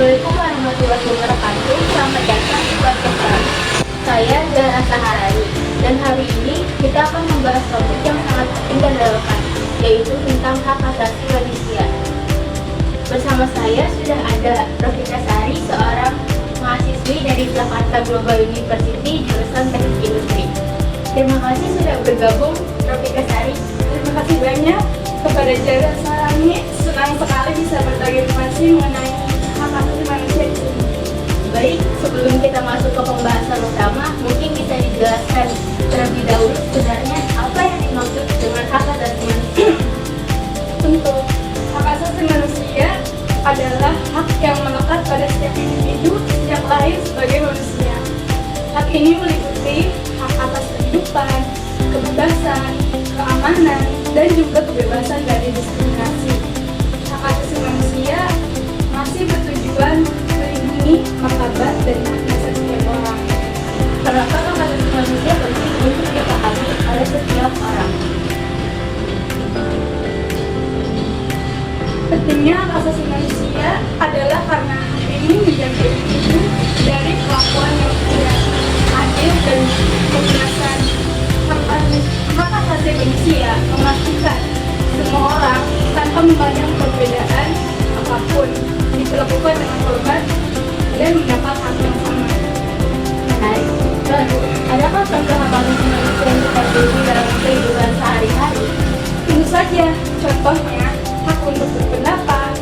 Assalamualaikum warahmatullahi wabarakatuh. Selamat datang di podcast kami. Saya Zahra Saharani, dan hari ini kita akan membahas topik yang sangat penting dan relevan, yaitu tentang hak asasi manusia. Bersama saya sudah ada Rofika Sari, seorang mahasiswi dari Jakarta Global University jurusan Teknik Industri. Terima kasih sudah bergabung, Rofika Sari. Terima kasih banyak kepada Zahra Saharani. Senang sekali bisa berbagi informasi mengenai hak asasi manusia di sini. Baik, sebelum kita masuk ke pembahasan utama, mungkin bisa dijelaskan terlebih dahulu sebenarnya apa yang dimaksud dengan hak asasi manusia. Untuk hak asasi manusia adalah hak yang melekat pada setiap individu sejak lahir sebagai manusia. Hak ini meliputi hak atas kehidupan, kebebasan, keamanan, dan juga kebebasan dari diskriminasi. Hak asasi manusia masih bertujuan melindungi martabat dan hak dasar setiap orang. Kenapa hak asasi manusia penting untuk dipahami oleh setiap orang? Pentingnya hak asasi manusia adalah karena hak ini menjaga individu dari perlakuan yang tidak adil dan kekerasan. Hak asasi manusia memastikan semua orang tanpa memandang perbedaan apapun diperlakukan dengan hormat dan mendapat hak yang sama. Menarik. Lalu, adakah contoh hak asasi manusia yang kita miliki dalam kehidupan sehari-hari? Tentu saja, contohnya hak untuk berpendapat,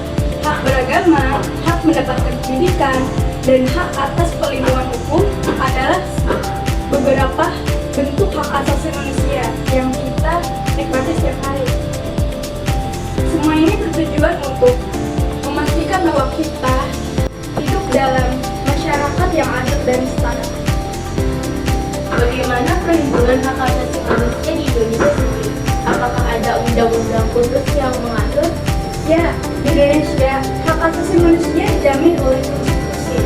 hak beragama, hak mendapatkan pendidikan, dan hak atas perlindungan hukum adalah beberapa bentuk hak asasi manusia yang kita nikmati setiap hari. Semua ini bertujuan untuk memastikan bahwa kita hidup dalam masyarakat yang adil dan setara. Bagaimana perlindungan hak asasi manusia di Indonesia sendiri? Apakah ada undang-undang khusus yang mengatur? Ya, di Indonesia, hak asasi manusia dijamin oleh konstitusi,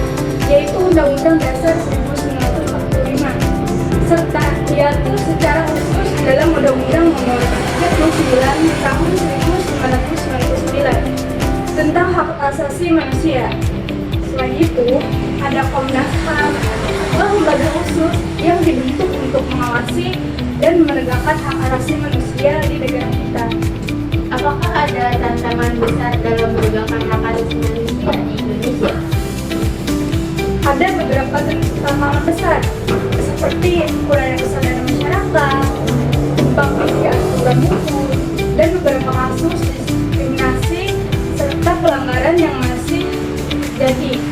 yaitu Undang-Undang Dasar 1945, serta diatur secara khusus dalam Undang-Undang Nomor 39 Tahun 1999 tentang hak asasi manusia. Selain itu, ada Komnas HAM, lembaga khusus yang dibentuk untuk mengawasi dan menegakkan hak asasi manusia di negara kita. Apakah ada tantangan besar dalam menegakkan hak asasi manusia di Indonesia? Ada beberapa tantangan besar, seperti kurangnya kesadaran masyarakat, tumpang tindih aturan hukum, dan beberapa kasus diskriminasi serta pelanggaran yang masih terjadi.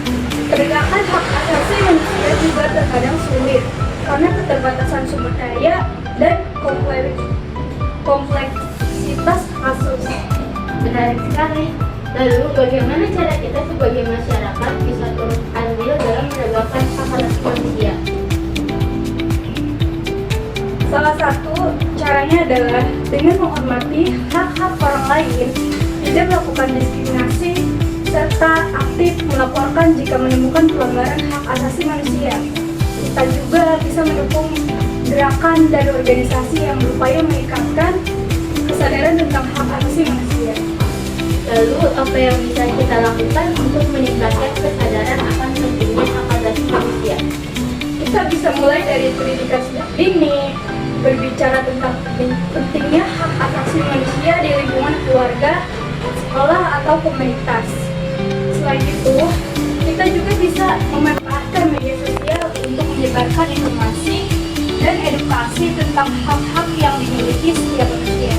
Penegakan hak asasi manusia juga terkadang sulit karena keterbatasan sumber daya dan kompleksitas kasus. Menarik sekali. Lalu, bagaimana cara kita sebagai masyarakat bisa turut andil dalam menegakkan hak asasi manusia? Salah satu caranya adalah dengan menghormati hak-hak orang lain, tidak melakukan diskriminasi, serta aktif melaporkan jika menemukan pelanggaran hak asasi manusia. Kita juga bisa mendukung gerakan dan organisasi yang berupaya meningkatkan kesadaran tentang hak asasi manusia. Lalu, apa yang bisa kita lakukan untuk meningkatkan kesadaran akan pentingnya hak asasi manusia? Kita bisa mulai dari pendidikan sejak dini, berbicara tentang pentingnya hak asasi manusia di lingkungan keluarga, sekolah, atau komunitas. Selain itu, kita juga bisa memanfaatkan media sosial untuk menyebarkan informasi dan edukasi tentang hak-hak yang dimiliki setiap manusia.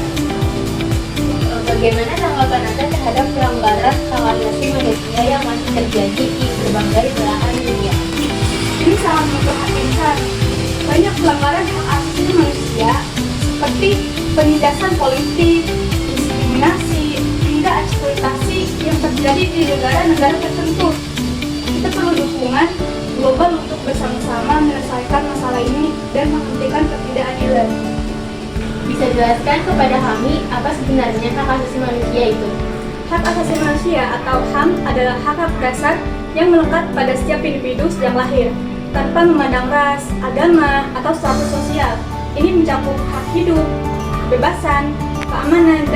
Bagaimana tanggapan Anda terhadap pelanggaran hak asasi manusia yang masih terjadi di berbagai belahan dunia? Ini sangat memprihatinkan. Banyak pelanggaran hak asasi manusia seperti penindasan politik, diskriminasi, hingga eksploitasi yang terjadi di negara-negara tertentu. Kita perlu dukungan global untuk bersama-sama menyelesaikan masalah ini dan menghentikan ketidakadilan. Bisa jelaskan kepada kami apa sebenarnya hak asasi manusia itu? Hak asasi manusia atau HAM adalah hak-hak dasar yang melekat pada setiap individu sejak lahir, tanpa memandang ras, agama, atau status sosial. Ini mencakup hak hidup, kebebasan, keamanan,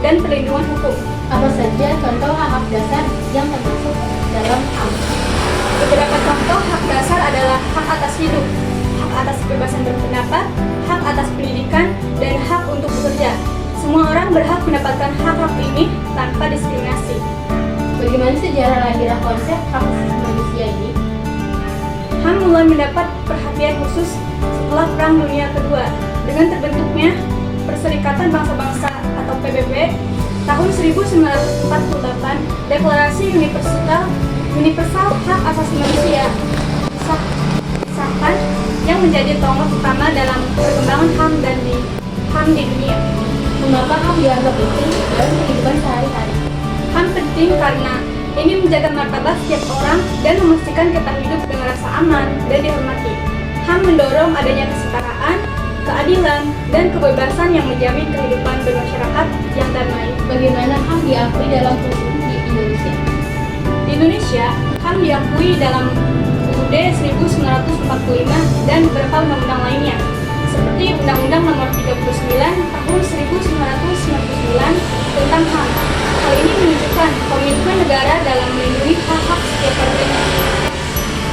dan perlindungan hukum. Apa saja contoh hak-hak dasar yang termasuk? dalam HAM. Beberapa contoh hak dasar adalah hak atas hidup, hak atas kebebasan berpendapat, hak atas pendidikan, dan hak untuk bekerja. Semua orang berhak mendapatkan hak-hak ini tanpa diskriminasi. Bagaimana sejarah lahirnya konsep hak asasi manusia ini? HAM mulai mendapat perhatian khusus setelah Perang Dunia Kedua dengan terbentuknya Perserikatan Bangsa-Bangsa atau PBB tahun 1948. Deklarasi Universal Hak Asasi Manusia disahkan yang menjadi tonggak utama dalam perkembangan HAM di dunia. Mengapa HAM dianggap penting dalam kehidupan sehari-hari? HAM penting karena ini menjaga martabat setiap orang dan memastikan kita hidup dengan rasa aman dan dihormati. HAM mendorong adanya kesetaraan, keadilan, dan kebebasan yang menjamin kehidupan bermasyarakat yang damai. Bagaimana HAM diakui dalam hukum di Indonesia? Di Indonesia, HAM diakui dalam UUD 1945 dan beberapa undang-undang lainnya, seperti Undang-Undang Nomor 39 Tahun 1999 tentang HAM. Hal ini menunjukkan komitmen negara dalam melindungi hak-hak setiap warganya.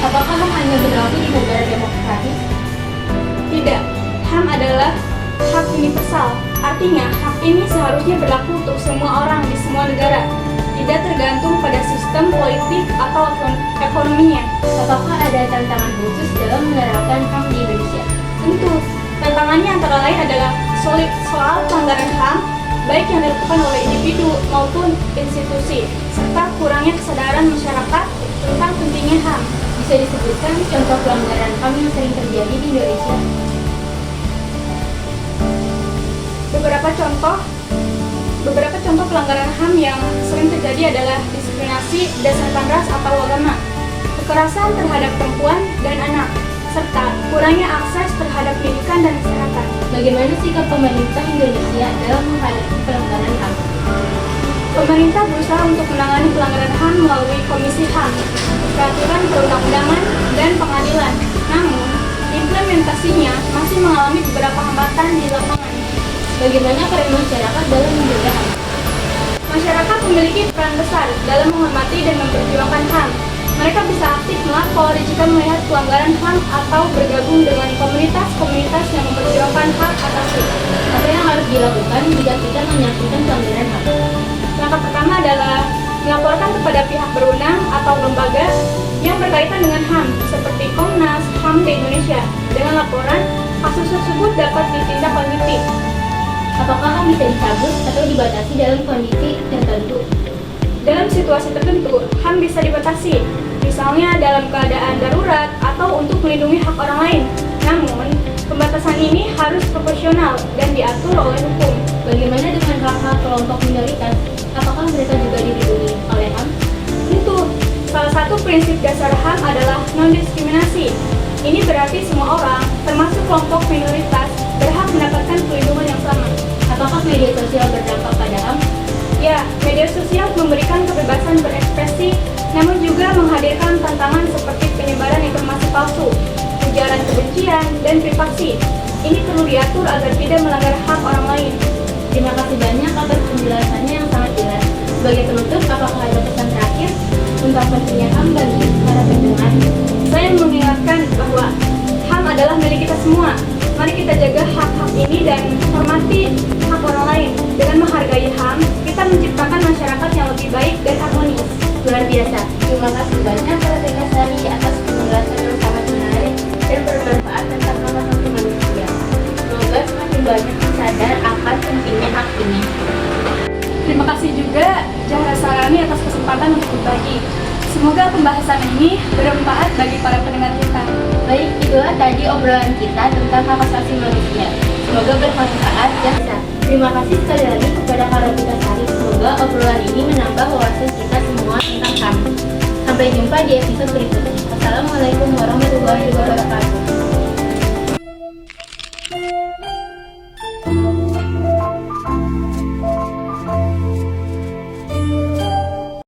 Apakah HAM hanya berlaku di negara demokratis? Tidak, HAM adalah hak universal. Artinya, hak ini seharusnya berlaku untuk semua orang di semua negara, tidak tergantung pada sistem politik atau ekonominya. Apakah ada tantangan khusus dalam menerapkan HAM di Indonesia? Tentu, tantangannya antara lain adalah soal pelanggaran HAM, baik yang dilakukan oleh individu maupun institusi, serta kurangnya kesadaran masyarakat tentang pentingnya HAM. Bisa disebutkan contoh pelanggaran HAM yang sering terjadi di Indonesia? Beberapa contoh pelanggaran HAM yang sering terjadi adalah diskriminasi berdasarkan ras atau agama, kekerasan terhadap perempuan dan anak, serta kurangnya akses terhadap pendidikan dan kesehatan. Bagaimana sikap pemerintah Indonesia dalam menghadapi pelanggaran HAM? Pemerintah berusaha untuk menangani pelanggaran HAM melalui Komisi HAM, peraturan perundang-undangan, dan pengadilan. Namun, implementasinya masih mengalami beberapa hambatan di lapangan. Bagaimana peran masyarakat dalam menjaga HAM? Masyarakat memiliki peran besar dalam menghormati dan memperjuangkan HAM. Mereka bisa aktif melapor jika melihat pelanggaran HAM atau bergabung dengan komunitas-komunitas yang memperjuangkan hak asasi. Apa yang harus dilakukan jika kita menyaksikan pelanggaran HAM? Langkah pertama adalah melaporkan kepada pihak berwenang atau lembaga yang berkaitan dengan HAM, seperti Komnas HAM di Indonesia. Dengan laporan, kasus tersebut dapat ditindaklanjuti. Apakah HAM bisa dicabut atau dibatasi dalam kondisi tertentu? Dalam situasi tertentu, HAM bisa dibatasi, misalnya dalam keadaan darurat atau untuk melindungi hak orang lain. Namun, pembatasan ini harus proporsional dan diatur oleh hukum. Bagaimana dengan hak-hak kelompok minoritas? Apakah mereka juga dilindungi oleh HAM? Tentu, salah satu prinsip dasar HAM adalah non-diskriminasi. Ini berarti semua orang, termasuk kelompok minoritas, berhak mendapatkan perlindungan yang sama. Apakah media sosial berdampak pada HAM? Ya, media sosial memberikan kebebasan berekspresi, namun juga menghadirkan tantangan seperti penyebaran informasi palsu, ujaran kebencian, dan privasi. Ini perlu diatur agar tidak melanggar hak orang lain. Terima kasih banyak atas penjelasannya yang sangat jelas. Sebagai penutup, apakah ada pesan terakhir tentang pentingnya HAM bagi para pendengar? Saya mengingatkan bahwa HAM adalah milik kita semua. Mari kita jaga hak-hak ini dan hormati hak orang lain. Dengan menghargai HAM, kita menciptakan masyarakat yang lebih baik dan harmonis. Luar biasa. Terima kasih banyak para Sari atas penjelasan yang sangat menarik dan bermanfaat tentang hak asasi manusia. Semoga semakin banyak yang sadar akan pentingnya hak ini. Terima kasih juga Zahra Sarani atas kesempatan untuk berbagi. Semoga pembahasan ini bermanfaat bagi para pendengar kita. Baik, itulah tadi obrolan kita tentang hak asasi manusia. Semoga bermanfaat dan bisa. Terima kasih sekali lagi kepada Karabita Sari. Semoga obrolan ini menambah wawasan kita semua tentang HAM. Sampai jumpa di episode berikutnya. Wassalamualaikum warahmatullahi wabarakatuh.